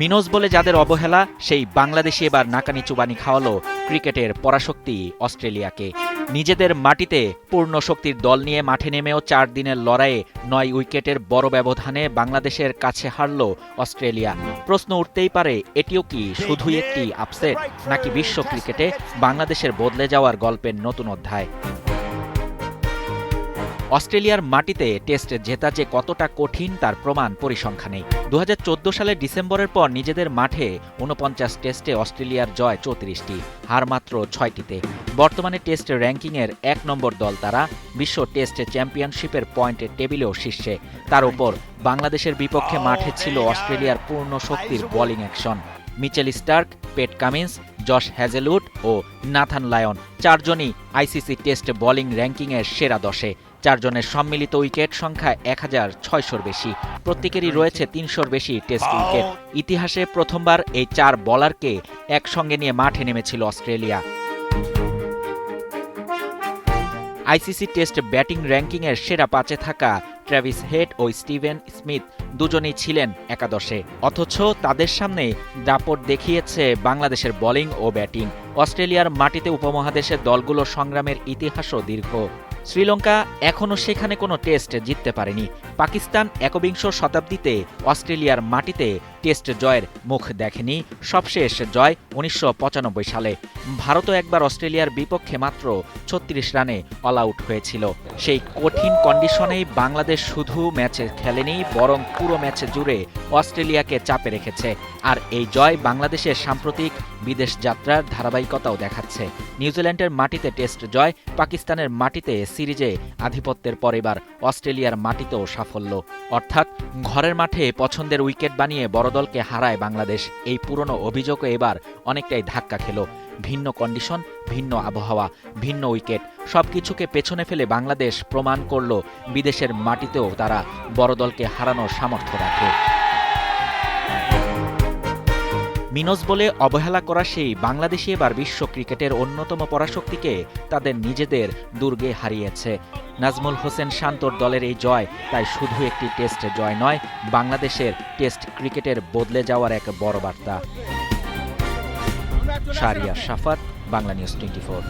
মিনোজ বলে যাদের অবহেলা, সেই বাংলাদেশি এবার নাকানি চুবানি খাওয়ালো ক্রিকেটের পরাশক্তি অস্ট্রেলিয়াকে। নিজেদের মাটিতে পূর্ণ শক্তির দল নিয়ে মাঠে নেমেও 4 দিনের লড়াইয়ে 9 উইকেটের বড় ব্যবধানে বাংলাদেশের কাছে হারল অস্ট্রেলিয়া। প্রশ্ন উঠতেই পারে, এটিও কি শুধুই একটি আপসেট, নাকি বিশ্ব ক্রিকেটে বাংলাদেশের বদলে যাওয়ার গল্পের নতুন অধ্যায়? অস্ট্রেলিয়ার মাটিতে টেস্ট জেতা যে কতটা কঠিন তার প্রমাণ পরিসংখ্যানেই। 2014 সালের ডিসেম্বরের পর নিজেদের মাঠে 49 টেস্টে অস্ট্রেলিয়ার জয় 34টি, হার মাত্র 6টিতে। বর্তমানে টেস্ট র্যাঙ্কিংয়ের 1 নম্বর দল তারা, বিশ্ব টেস্ট চ্যাম্পিয়নশিপের পয়েন্টের টেবিলেও শীর্ষে। তার উপর বাংলাদেশের বিপক্ষে মাঠে ছিল অস্ট্রেলিয়ার পূর্ণ শক্তির bowling action. Mitchell Starc, Pat Cummins, Josh Hazlewood ও নাথান লায়ন 4 জনই আইসিসি টেস্ট বোলিং র্যাঙ্কিংয়ের সেরা 10-এ। 4 জনের সম্মিলিত উইকেট সংখ্যা 1600-র বেশি। প্রত্যেকেরই রয়েছে 300-র বেশি টেস্ট উইকেট। ইতিহাসে প্রথমবার এই 4 বোলারকে একসঙ্গে নিয়ে মাঠে নেমেছিল অস্ট্রেলিয়া। আইসিসি টেস্ট ব্যাটিং র্যাঙ্কিংয়ের সেরা 5-এ থাকা ট্র্যাভিস হেড ও স্টিভেন স্মিথ দুজনেই ছিলেন একাদশে। অথচ তাদের সামনে দাপট দেখিয়েছে বাংলাদেশের বোলিং ও ব্যাটিং। অস্ট্রেলিয়ার মাটিতে উপমহাদেশের দলগুলোর সংগ্রামের ইতিহাসও দীর্ঘ। শ্রীলঙ্কা এখনও সেখানে কোনো টেস্ট জিততে পারেনি। পাকিস্তান একবিংশ শতাব্দীতে অস্ট্রেলিয়ার মাটিতে টেস্ট জয়ের মুখ দেখেনি। সবশেষ জয় 1995 সালে। ভারতও একবার অস্ট্রেলিয়ার বিপক্ষে মাত্র 36 রানে অল আউট হয়েছিল। সেই কঠিন কন্ডিশনেই বাংলাদেশ শুধু ম্যাচে খেলেনি, বরং পুরো ম্যাচ জুড়ে অস্ট্রেলিয়াকে চাপে রেখেছে। আর এই জয় বাংলাদেশের সাম্প্রতিক বিদেশ যাত্রার ধারাবাহিকতাও দেখাচ্ছে। নিউজিল্যান্ডের মাটিতে টেস্ট জয়, পাকিস্তানের মাটিতে সিরিজে আধিপত্যের পর এবার অস্ট্রেলিয়ার মাটিতেও সাফল্য। অর্থাৎ ঘরের মাঠে পছন্দের উইকেট বানিয়ে বড় দলকে হারায় বাংলাদেশ। এই পুরনো অভিযোগও এবার অনেকটাই ধাক্কা খেল। ভিন্ন কন্ডিশন, ভিন্ন আবহাওয়া, ভিন্ন উইকেট, সবকিছুকে পেছনে ফেলে বাংলাদেশ প্রমাণ করল বিদেশের মাটিতেও তারা বড় দলকে হারানোর সামর্থ্য রাখে। মিনোজ বলে অবহেলা করা সেই বাংলাদেশি এবার বিশ্ব ক্রিকেটের অন্যতম পরাশক্তিকে তাদের নিজেদের দুর্গে হারিয়েছে। নাজমুল হোসেন শান্তর দলের এই জয় তাই শুধু একটি টেস্ট জয় নয়, বাংলাদেশের টেস্ট ক্রিকেটের বদলে যাওয়ার এক বড় বার্তা। শাহরিয়ার শাফাত, বাংলা নিউজ 24।